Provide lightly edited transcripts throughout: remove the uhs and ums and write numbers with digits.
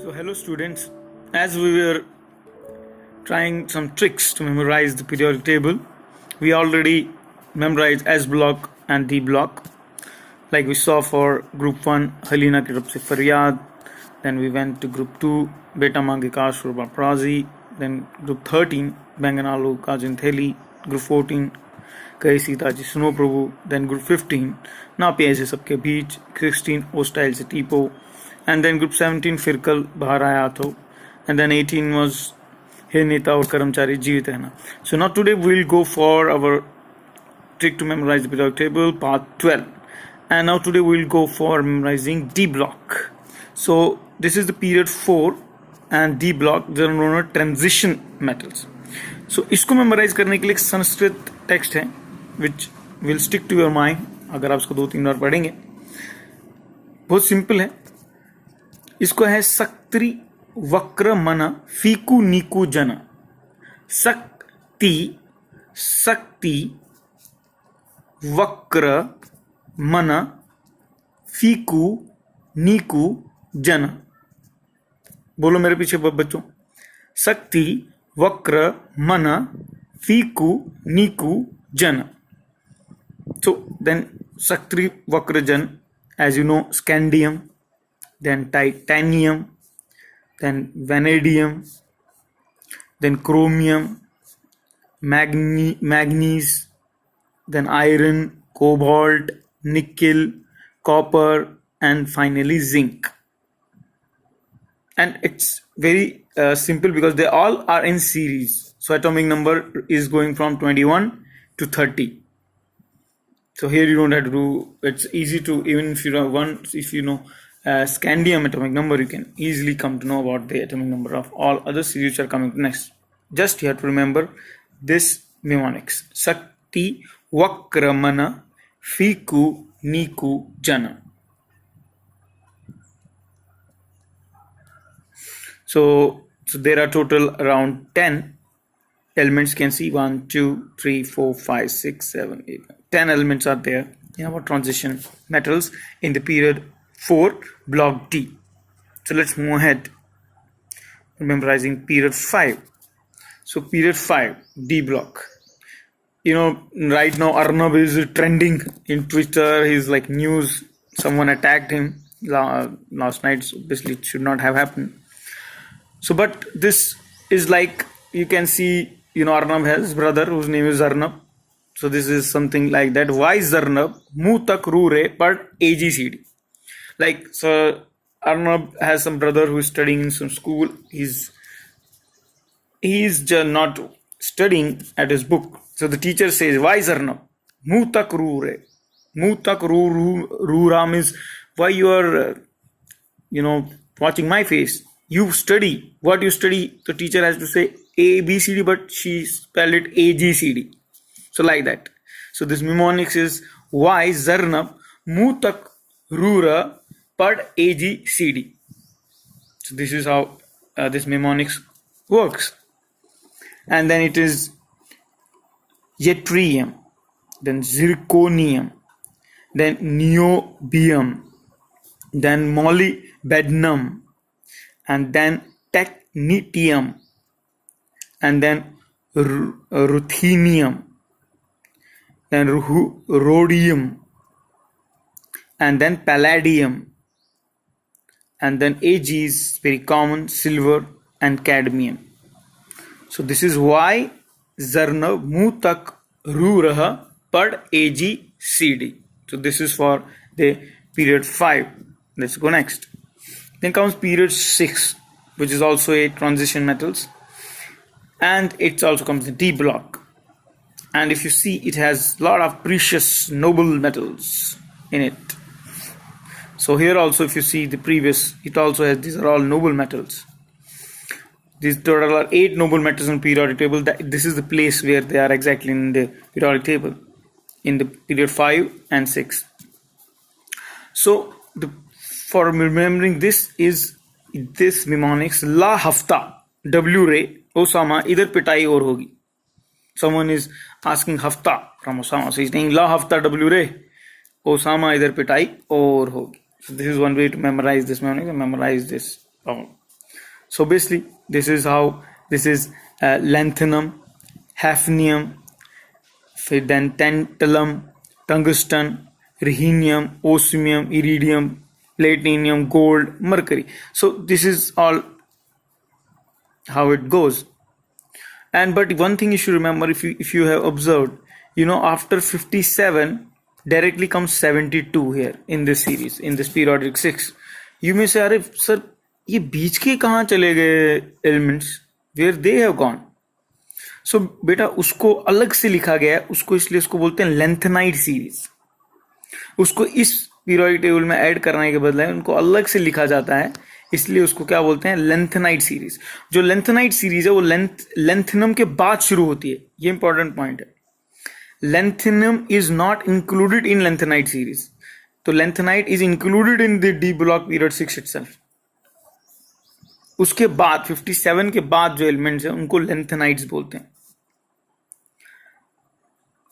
So hello students, as we were trying some tricks to memorize the periodic table, we already memorized S block and D block, like we saw for group 1 Halina ki Rab se Faryad, then we went to group 2 Beta Mange Kash Shurba Prazi, then group 13 Banganalu Kajin Theli, group 14 Kahi Sita Ji Suno Prabhu, then group 15 Na Pyai Se Sabke Beech, 16 O Style Se Tipo, and then group 17 Firkal Bahar Aaya Tho, and then 18 was He Neta Aur Karamchari Jeevit Rehna. So now today we will go for our trick to memorize the periodic table part 12, and now today we will go for memorizing D block. So this is the period 4 and D block, they are known as transition metals. So इसको memorize करने के लिए एक Sanskrit text है which will stick to your mind अगर आप इसको 2-3 बार पढ़ेंगे. बहुत सिंपल है. इसको है सक्ति वक्र मन फीकू नीकू जन. सक्ति वक्र मन फीकू नीकू जन. बोलो मेरे पीछे बच्चों. सक्ति वक्र मन फीकू नीकू जन. So then सक्ति वक्र जन, as you know, scandium, then titanium, then vanadium, then chromium, manganese, then iron, cobalt, nickel, copper, and finally zinc. And it's very simple because they all are in series. So atomic number is going from 21 to 30. So here you don't have to do, it's easy to, even if you know scandium atomic number, you can easily come to know about the atomic number of all other series which are coming next. Just you have to remember this mnemonics. Sakti Vakramana Fiku Niku Jana. So there are total around 10 elements. You can see 1, 2, 3, 4, 5, 6, 7, 8, 10 elements are there in our transition metals in the period 4 block D. So let's move ahead, memorizing period 5. So period 5 D block. You know, right now Arnab is trending in Twitter. He's like news. Someone attacked him last night. So obviously it should not have happened. So but this is like, you can see, you know, Arnab has his brother whose name is Arnab. So this is something like that. Why Zarnab Muh tak ru re pad AGCD. Like, so Arnab has some brother who is studying in some school. He's just not studying at his book. So the teacher says, why Zarnab Muh tak ru re. Muh tak ru ram is why you are watching my face. You study. What you study? The teacher has to say ABCD, but she spelled it AGCD. So like that. So this mnemonics is why Zarnab Muh tak rura pad AGCD. So this is how this mnemonics works. And then it is yttrium, then zirconium, then niobium, then molybdenum, and then technetium, and then ruthenium, then rhodium, and then palladium, and then Ag is very common, silver and cadmium. So this is why Zarnab Muh tak ru raha pad AGCD. So this is for the period 5. Let's go next. Then comes period 6, which is also a transition metals, and it also comes in D block. And if you see, it has a lot of precious noble metals in it. So here also, if you see the previous, it also has, these are all noble metals. These total are 8 noble metals in periodic table. This is the place where they are exactly in the periodic table in the period 5 and 6. So for remembering this is this mnemonics. La hafta W ray Osama idhar pitai or hogi. Someone is asking hafta from Osama, so he's saying la hafta W ray Osama idhar pitai or hogi. So this is one way to memorize this mnemonic and memorize this So basically, this is how this is lanthanum, hafnium, then tantalum, tungsten, rhenium, osmium, iridium, platinum, gold, mercury. So this is all how it goes. And but one thing you should remember, if you have observed, after 57 directly comes 72 here in this series, in this periodic 6. You may say, अरे sir ये बीच के कहाँ चले गए elements, where they have gone. So बेटा उसको अलग से लिखा गया है, उसको इसलिए उसको बोलते हैं लेंथेनाइड सीरीज. उसको इस पीरियोडिक टेबल में ऐड करने के बदले उनको अलग से लिखा जाता है, इसलिए उसको क्या बोलते हैं, लेंथेनाइड सीरीज. जो लेंथेनाइड सीरीज है वो लेंथेनम के बाद शुरू होती है. ये इंपॉर्टेंट पॉइंट है. Lanthanum is not included in lanthanide series. तो lanthanide is included in the D block period 6 itself. उसके बाद 57 के बाद जो एलिमेंट्स हैं उनको लेंथेनाइड्स बोलते हैं.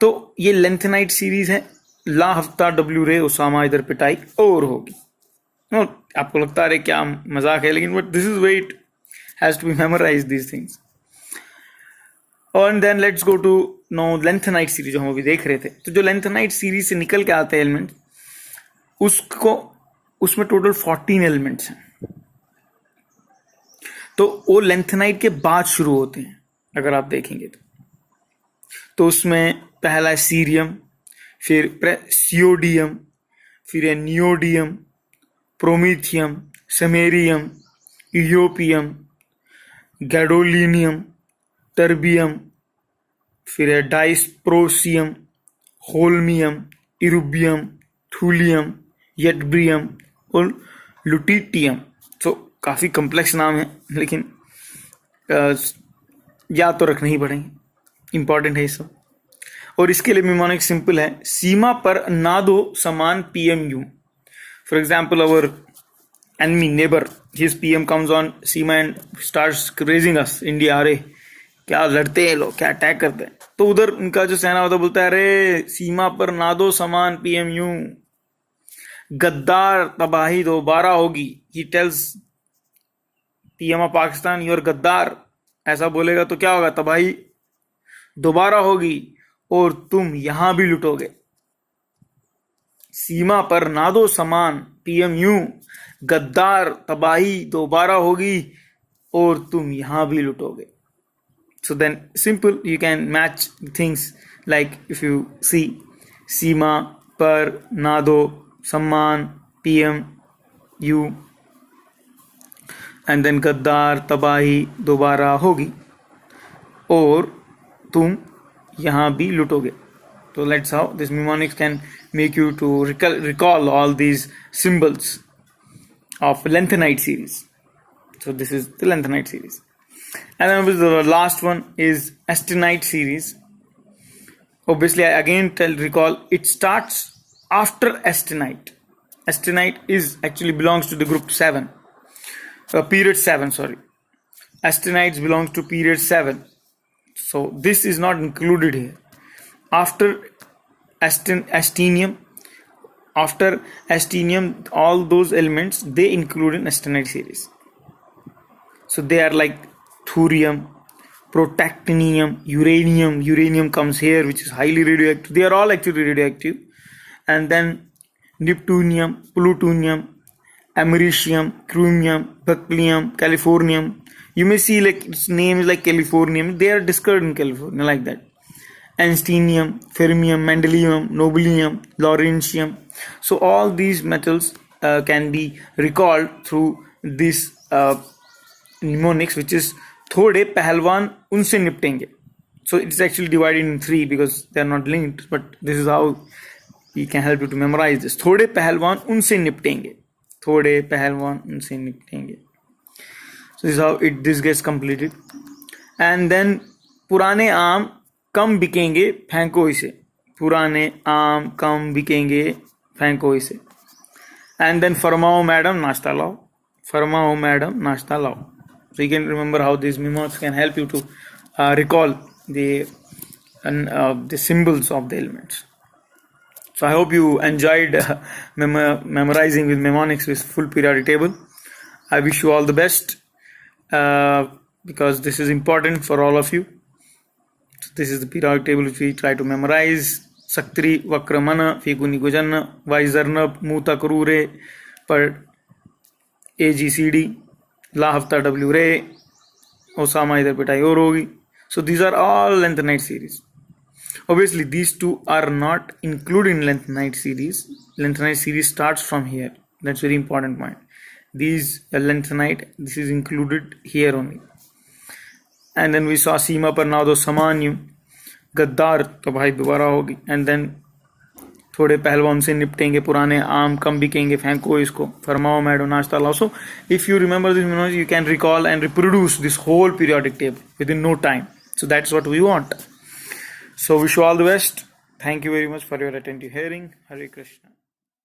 तो ये लेंथेनाइड सीरीज है. ला हफ्ता डब्ल्यू रे उसामा इधर पिटाई और होगी. आपको लगता है क्या मजाक है, लेकिन but this is way it has to be memorize these things. और then let's go to know lanthanide series जो हम अभी देख रहे थे. तो जो लेंथेनाइड सीरीज से निकल के आते हैं एलिमेंट, उसमें टोटल 14 एलिमेंट्स हैं. तो वो लेंथेनाइड के बाद शुरू होते हैं अगर आप देखेंगे तो उसमें पहला है सीरियम, फिर सियोडियम, फिर है neodymium, promethium, samarium, europium, gadolinium, terbium, फिर है डाइस्प्रोसियम, होल्मियम, इरुबियम, थूलियम, येटब्रियम और लुटिटियम. तो काफ़ी कॉम्प्लेक्स नाम है, लेकिन याद तो रखना ही पड़ेंगे, इंपॉर्टेंट है ये सब. और इसके लिए निमोनिक सिंपल है, सीमा पर ना दो समान PMU. For example our enemy neighbor, his PM comes on Seema and starts raising us, India. अरे क्या लड़ते हैं लोग, क्या अटैक करते हैं. तो उधर उनका जो सेना होता बोलता है, अरे सीमा पर ना दो समान PMU, गद्दार तबाही दोबारा होगी. He tells PM of Pakistan, you're गद्दार. ऐसा बोलेगा तो क्या होगा, तबाही दोबारा होगी और तुम यहां भी लुटोगे. सीमा पर ना दो समान PMU, गद्दार तबाही दोबारा होगी और तुम यहां भी लुटोगे. So then simple, you can match things like if you see सीमा पर ना दो सम्मान PMU and then गद्दार तबाही दोबारा होगी और तुम यहाँ भी लुटोगे. So that's how this mnemonics can make you to recall all these symbols of lenthenide series. So this is the lenthenide series. And then the last one is austenite series. Obviously, I again recall it starts after austenite. Austenite is actually belongs to the group 7, period 7. Sorry, austenites belongs to period 7. So this is not included here. After astenium, all those elements they include in austenite series. So they are like thurium, protactinium, uranium. Uranium comes here, which is highly radioactive. They are all actually radioactive. And then neptunium, plutonium, americium, chromium, berkelium, californium. You may see like its name is like californium. They are discovered in California like that. Einsteinium, fermium, mendelium, nobelium, lawrencium. So all these metals can be recalled through this mnemonics, which is थोड़े पहलवान उनसे निपटेंगे. So it's actually divided in 3 because they are not linked, but this is how we can help you to memorize this. थोड़े पहलवान उनसे निपटेंगे, थोड़े पहलवान उनसे निपटेंगे. So this is how this gets completed. And then पुराने आम कम बिकेंगे फेंको इसे, पुराने आम कम बिकेंगे फेंको इसे. And then फरमाओ मैडम नाश्ता लाओ, फरमाओ मैडम नाश्ता लाओ. So you can remember how these mnemonics can help you to recall the symbols of the elements. So I hope you enjoyed memorizing with mnemonics with full periodic table. I wish you all the best. because this is important for all of you. So this is the periodic table which we try to memorize. Saktri Vakramana Figuni Gujanna Vaisarna Muta Kurure per AGCD La Hafta W Re Osama Idhar Pitai Aur Hogi. So these are all length night series. Obviously these two are not included in length night series. Length night series starts from here. That's very important point. These length night, this is included here only. And then we saw Seema par now Samanyu गद्दार तो भाई दोबारा होगी. And then थोड़े पहलवान हमसे निपटेंगे, पुराने आम कम बिकेंगे, फेंको इसको, फरमाओ मैडो नाश्ता लाओ. So if you remember this mnemonics you can recall and reproduce this whole periodic table within no time. So that's what we want. So wish you all the best. Thank you very much for your attentive hearing. Hare Krishna.